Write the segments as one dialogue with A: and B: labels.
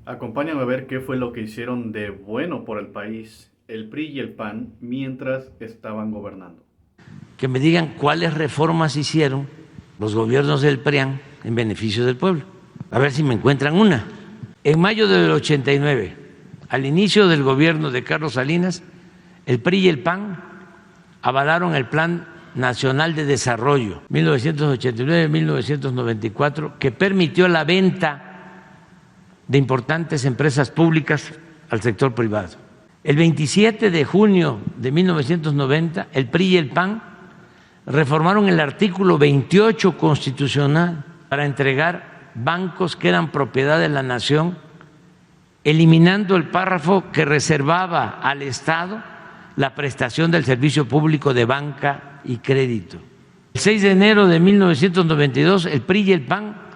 A: Acompáñame a ver qué fue lo que hicieron de bueno por el país el PRI y el PAN mientras estaban gobernando.
B: Que me digan cuáles reformas hicieron los gobiernos del PRIAN en beneficio del pueblo. A ver si me encuentran una. En mayo del 89, al inicio del gobierno de Carlos Salinas, el PRI y el PAN avalaron el Plan Nacional de Desarrollo 1989-1994, que permitió la venta de importantes empresas públicas al sector privado. El 27 de junio de 1990, el PRI y el PAN reformaron el artículo 28 constitucional para entregar bancos que eran propiedad de la nación, eliminando el párrafo que reservaba al Estado la prestación del servicio público de banca y crédito. El 6 de enero de 1992, el PRI y el PAN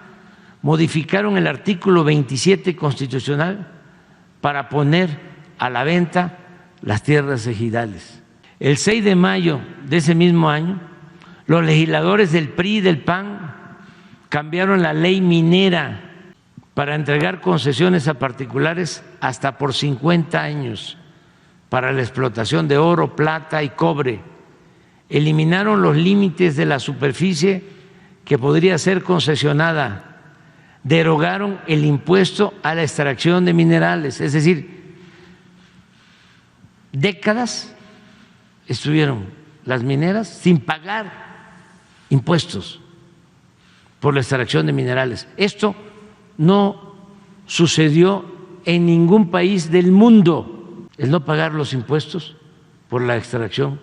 B: modificaron el artículo 27 constitucional para poner a la venta las tierras ejidales. El 6 de mayo de ese mismo año, los legisladores del PRI y del PAN cambiaron la ley minera para entregar concesiones a particulares hasta por 50 años para la explotación de oro, plata y cobre. Eliminaron los límites de la superficie que podría ser concesionada. Derogaron el impuesto a la extracción de minerales, es decir, décadas estuvieron las mineras sin pagar impuestos por la extracción de minerales. Esto no sucedió en ningún país del mundo, el no pagar los impuestos por la extracción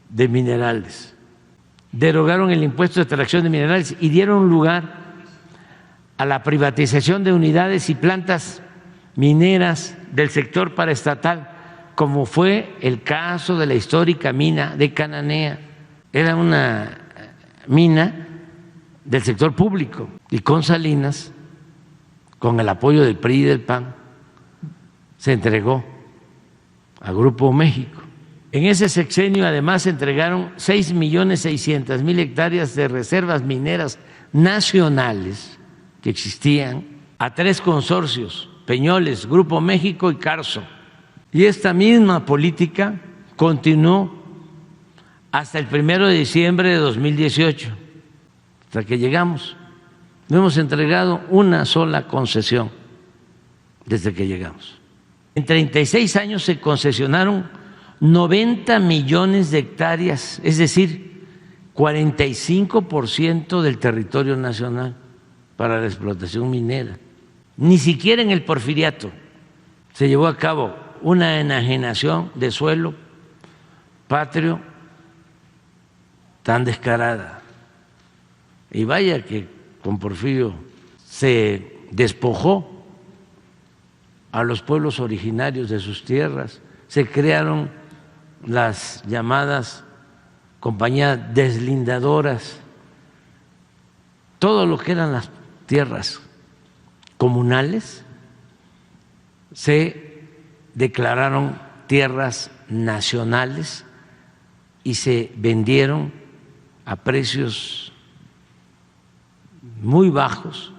B: de minerales. Derogaron el impuesto de extracción de minerales y dieron lugar a la privatización de unidades y plantas mineras del sector paraestatal, como fue el caso de la histórica mina de Cananea. Era una mina del sector público y con Salinas, con el apoyo del PRI y del PAN, se entregó a Grupo México. En ese sexenio además se entregaron 6.600.000 hectáreas de reservas mineras nacionales que existían a 3 consorcios: Peñoles, Grupo México y Carso. Y esta misma política continuó hasta el 1 de diciembre de 2018, hasta que llegamos. No hemos entregado una sola concesión desde que llegamos. En 36 años se concesionaron 90 millones de hectáreas, es decir, 45% del territorio nacional para la explotación minera. Ni siquiera en el Porfiriato se llevó a cabo una enajenación de suelo patrio tan descarada. Y vaya que con Porfirio se despojó a los pueblos originarios de sus tierras, se crearon las llamadas compañías deslindadoras, todo lo que eran las tierras comunales se declararon tierras nacionales y se vendieron a precios muy bajos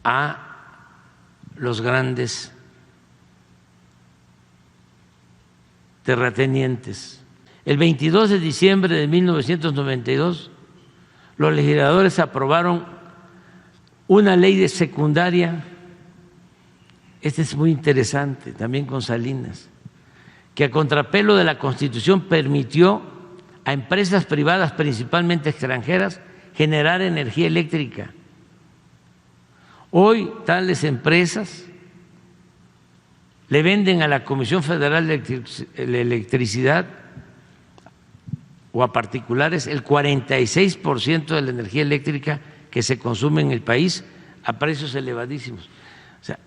B: a los grandes terratenientes. El 22 de diciembre de 1992, los legisladores aprobaron una ley de secundaria, este es muy interesante, también con Salinas, que a contrapelo de la Constitución permitió a empresas privadas, principalmente extranjeras, generar energía eléctrica. Hoy tales empresas le venden a la Comisión Federal de Electricidad o a particulares el 46% de la energía eléctrica que se consume en el país a precios elevadísimos. O sea,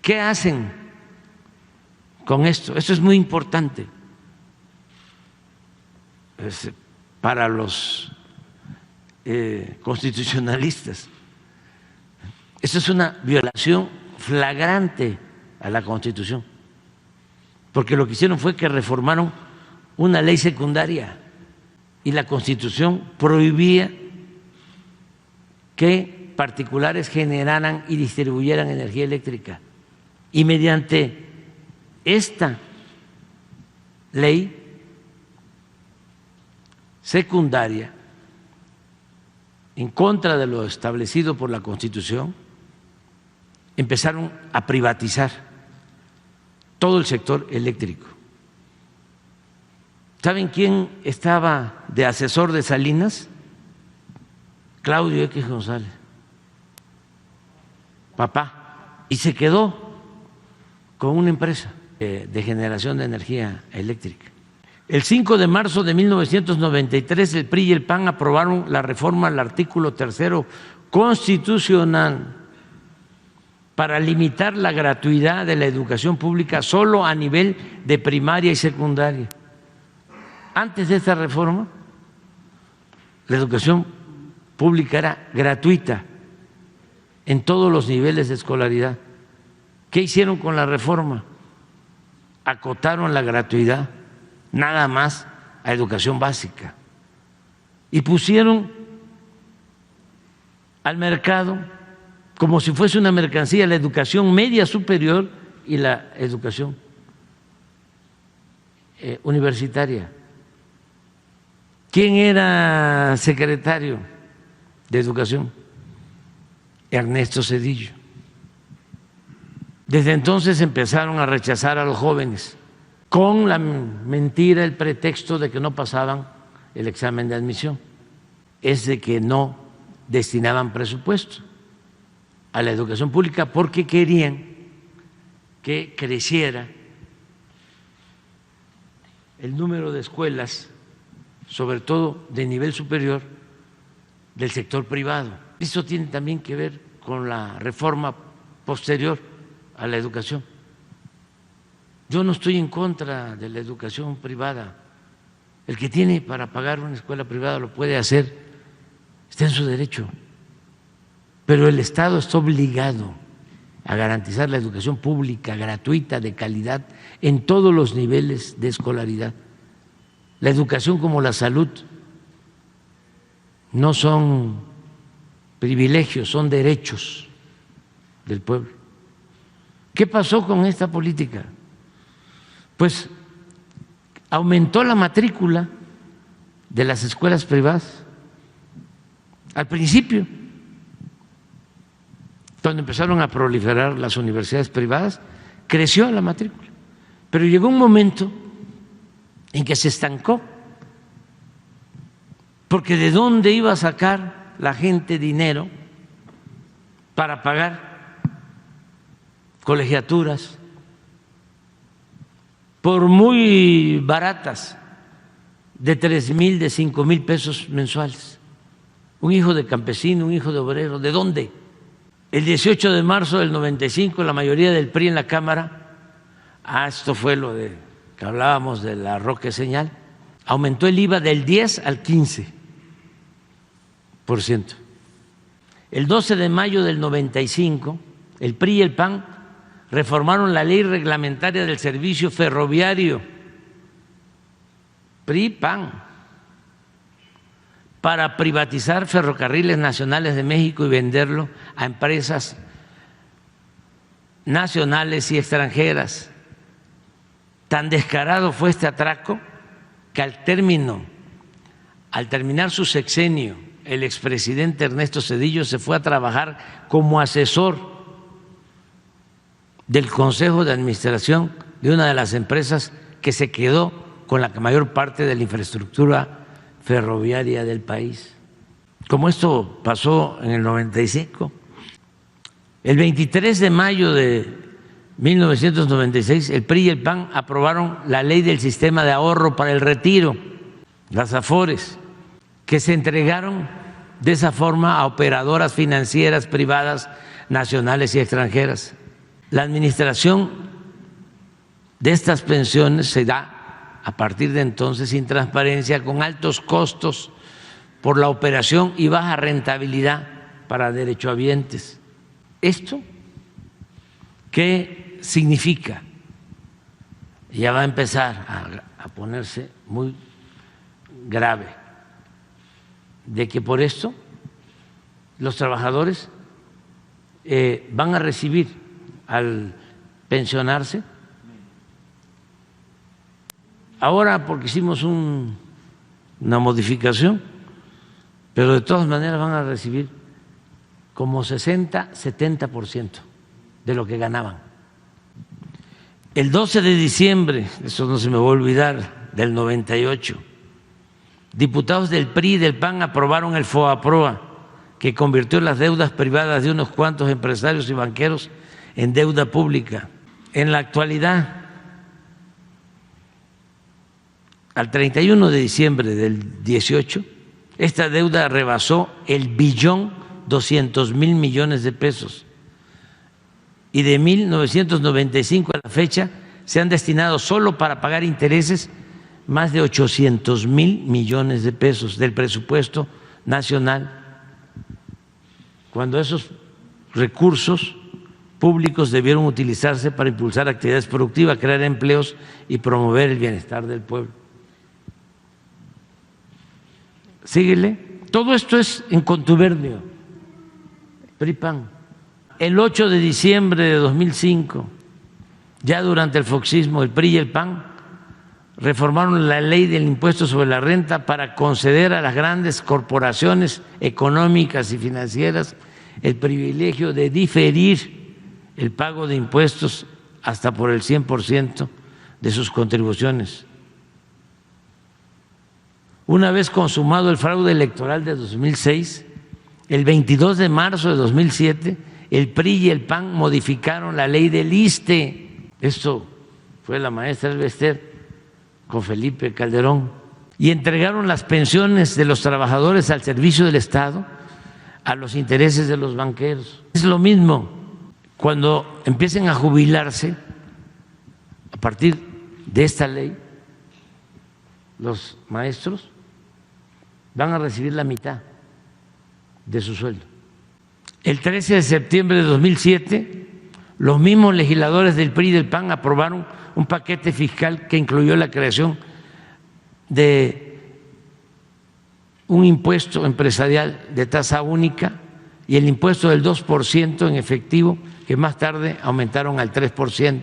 B: ¿qué hacen con esto? Esto es muy importante para los constitucionalistas. Esto es una violación flagrante a la Constitución, porque lo que hicieron fue que reformaron una ley secundaria y la Constitución prohibía que particulares generaran y distribuyeran energía eléctrica. Y mediante esta ley secundaria, en contra de lo establecido por la Constitución, empezaron a privatizar todo el sector eléctrico. ¿Saben quién estaba de asesor de Salinas? Claudio X González, papá, y se quedó con una empresa de generación de energía eléctrica. El 5 de marzo de 1993, el PRI y el PAN aprobaron la reforma al artículo 3º constitucional para limitar la gratuidad de la educación pública solo a nivel de primaria y secundaria. Antes de esta reforma, la educación pública era gratuita en todos los niveles de escolaridad. ¿Qué hicieron con la reforma? Acotaron la gratuidad nada más a educación básica y pusieron al mercado como si fuese una mercancía la educación media superior y la educación universitaria. ¿Quién era secretario de Educación? Ernesto Zedillo. Desde entonces empezaron a rechazar a los jóvenes con la mentira, el pretexto de que no pasaban el examen de admisión, es de que no destinaban presupuesto a la educación pública porque querían que creciera el número de escuelas, sobre todo de nivel superior, del sector privado. Eso tiene también que ver con la reforma posterior a la educación. Yo no estoy en contra de la educación privada. El que tiene para pagar una escuela privada lo puede hacer, está en su derecho. Pero el Estado está obligado a garantizar la educación pública, gratuita, de calidad, en todos los niveles de escolaridad. La educación como la salud no son privilegios, son derechos del pueblo. ¿Qué pasó con esta política? Pues aumentó la matrícula de las escuelas privadas. Al principio, cuando empezaron a proliferar las universidades privadas, creció la matrícula. Pero llegó un momento en que se estancó, porque ¿de dónde iba a sacar la gente dinero para pagar colegiaturas por muy baratas, de 3,000, de 5,000 pesos mensuales? Un hijo de campesino, un hijo de obrero, ¿de dónde? El 18 de marzo del 95, la mayoría del PRI en la Cámara, esto fue lo de que hablábamos de la Roque Señal, aumentó el IVA del 10 al 15%. El 12 de mayo del 95, el PRI y el PAN reformaron la ley reglamentaria del servicio ferroviario, PRI-PAN, para privatizar Ferrocarriles Nacionales de México y venderlo a empresas nacionales y extranjeras. Tan descarado fue este atraco que al terminar su sexenio, el expresidente Ernesto Zedillo se fue a trabajar como asesor del Consejo de Administración de una de las empresas que se quedó con la mayor parte de la infraestructura ferroviaria del país. Como esto pasó en el 95, el 23 de mayo de 1996, el PRI y el PAN aprobaron la ley del sistema de ahorro para el retiro, las AFORES, que se entregaron de esa forma a operadoras financieras privadas, nacionales y extranjeras. La administración de estas pensiones se da a partir de entonces sin transparencia, con altos costos por la operación y baja rentabilidad para derechohabientes. ¿Esto qué significa? Ya va a empezar a ponerse muy grave, de que por esto los trabajadores van a recibir al pensionarse. Ahora, porque hicimos una modificación, pero de todas maneras van a recibir como 60-70% de lo que ganaban. El 12 de diciembre, eso no se me va a olvidar, del 98, diputados del PRI y del PAN aprobaron el FOAPROA, que convirtió las deudas privadas de unos cuantos empresarios y banqueros en deuda pública. En la actualidad, al 31 de diciembre del 18, esta deuda rebasó el 1.200.000.000.000 de pesos y de 1995 a la fecha se han destinado solo para pagar intereses más de 800.000.000.000 de pesos del presupuesto nacional, cuando esos recursos públicos debieron utilizarse para impulsar actividades productivas, crear empleos y promover el bienestar del pueblo. Síguele. Todo esto es en contubernio. PRI-PAN. El 8 de diciembre de 2005, ya durante el foxismo, el PRI y el PAN reformaron la ley del impuesto sobre la renta para conceder a las grandes corporaciones económicas y financieras el privilegio de diferir el pago de impuestos hasta por el 100% de sus contribuciones. Una vez consumado el fraude electoral de 2006, el 22 de marzo de 2007, el PRI y el PAN modificaron la ley del ISSSTE. Esto fue la maestra Elbester con Felipe Calderón, y entregaron las pensiones de los trabajadores al servicio del Estado a los intereses de los banqueros. Es lo mismo cuando empiecen a jubilarse a partir de esta ley, los maestros van a recibir la mitad de su sueldo. El 13 de septiembre de 2007, los mismos legisladores del PRI y del PAN aprobaron un paquete fiscal que incluyó la creación de un impuesto empresarial de tasa única y el impuesto del 2% en efectivo, que más tarde aumentaron al 3%.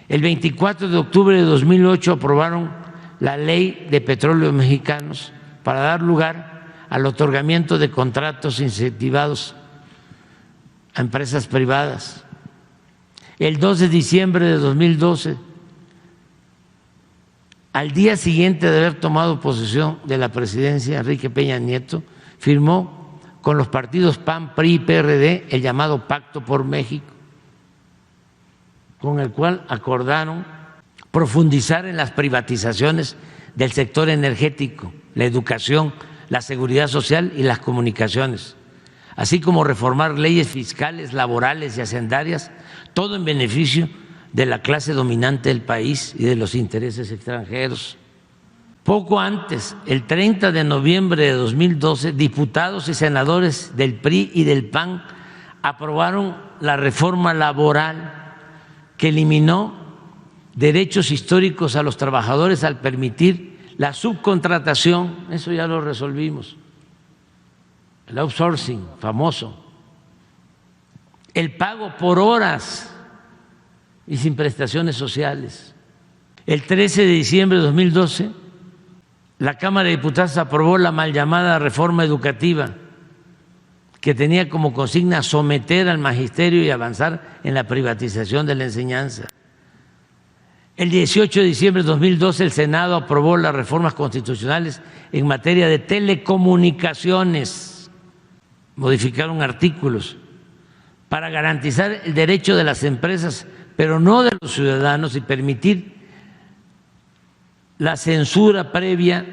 B: El 24 de octubre de 2008 aprobaron la Ley de Petróleos Mexicanos para dar lugar al otorgamiento de contratos incentivados a empresas privadas. El 2 de diciembre de 2012, al día siguiente de haber tomado posesión de la presidencia, Enrique Peña Nieto firmó con los partidos PAN, PRI y PRD el llamado Pacto por México, con el cual acordaron profundizar en las privatizaciones del sector energético, la educación, la seguridad social y las comunicaciones, así como reformar leyes fiscales, laborales y hacendarias, todo en beneficio de la clase dominante del país y de los intereses extranjeros. Poco antes, el 30 de noviembre de 2012, diputados y senadores del PRI y del PAN aprobaron la reforma laboral que eliminó derechos históricos a los trabajadores al permitir la subcontratación. Eso ya lo resolvimos, el outsourcing famoso, el pago por horas y sin prestaciones sociales. El 13 de diciembre de 2012, la Cámara de Diputados aprobó la mal llamada reforma educativa, que tenía como consigna someter al magisterio y avanzar en la privatización de la enseñanza. El 18 de diciembre de 2012, el Senado aprobó las reformas constitucionales en materia de telecomunicaciones. Modificaron artículos para garantizar el derecho de las empresas, pero no de los ciudadanos, y permitir la censura previa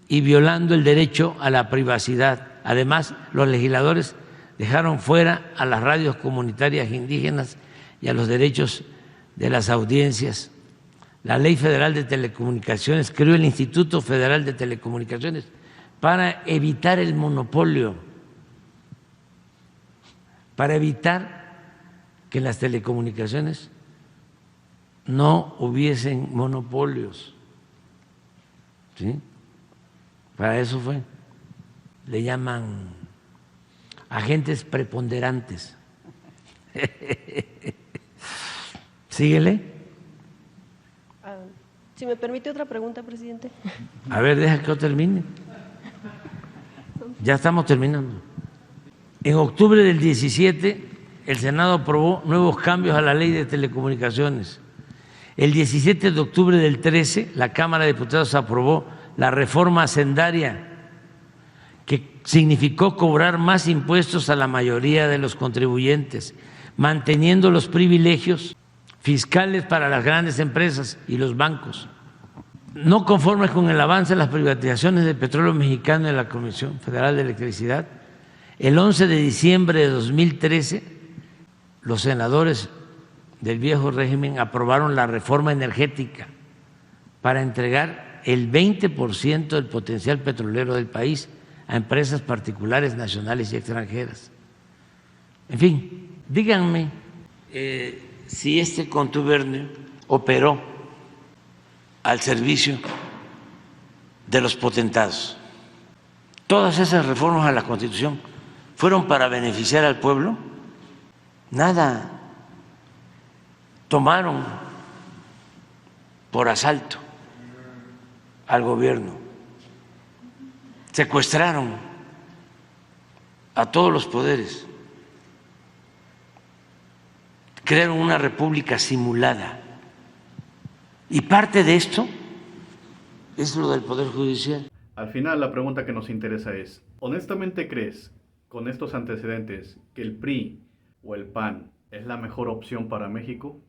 B: y violando el derecho a la privacidad. Además, los legisladores dejaron fuera a las radios comunitarias indígenas y a los derechos de las audiencias. La Ley Federal de Telecomunicaciones creó el Instituto Federal de Telecomunicaciones para evitar el monopolio, para evitar que en las telecomunicaciones no hubiesen monopolios. ¿Sí? Para eso fue. Le llaman agentes preponderantes. Síguele.
C: Si me permite otra pregunta, presidente.
B: A ver, deja que yo termine. Ya estamos terminando. En octubre del 17, el Senado aprobó nuevos cambios a la Ley de Telecomunicaciones. El 17 de octubre del 13, la Cámara de Diputados aprobó la reforma hacendaria, que significó cobrar más impuestos a la mayoría de los contribuyentes, manteniendo los privilegios fiscales para las grandes empresas y los bancos. No conformes con el avance de las privatizaciones del petróleo mexicano en la Comisión Federal de Electricidad, el 11 de diciembre de 2013, los senadores del viejo régimen aprobaron la reforma energética para entregar el 20% del potencial petrolero del país a empresas particulares, nacionales y extranjeras. En fin, díganme si este contubernio operó al servicio de los potentados. Todas esas reformas a la Constitución fueron para beneficiar al pueblo. Nada. Tomaron por asalto al gobierno, secuestraron a todos los poderes, crearon una república simulada. Y parte de esto es lo del Poder Judicial.
A: Al final, la pregunta que nos interesa es, ¿honestamente crees, con estos antecedentes, que el PRI o el PAN es la mejor opción para México?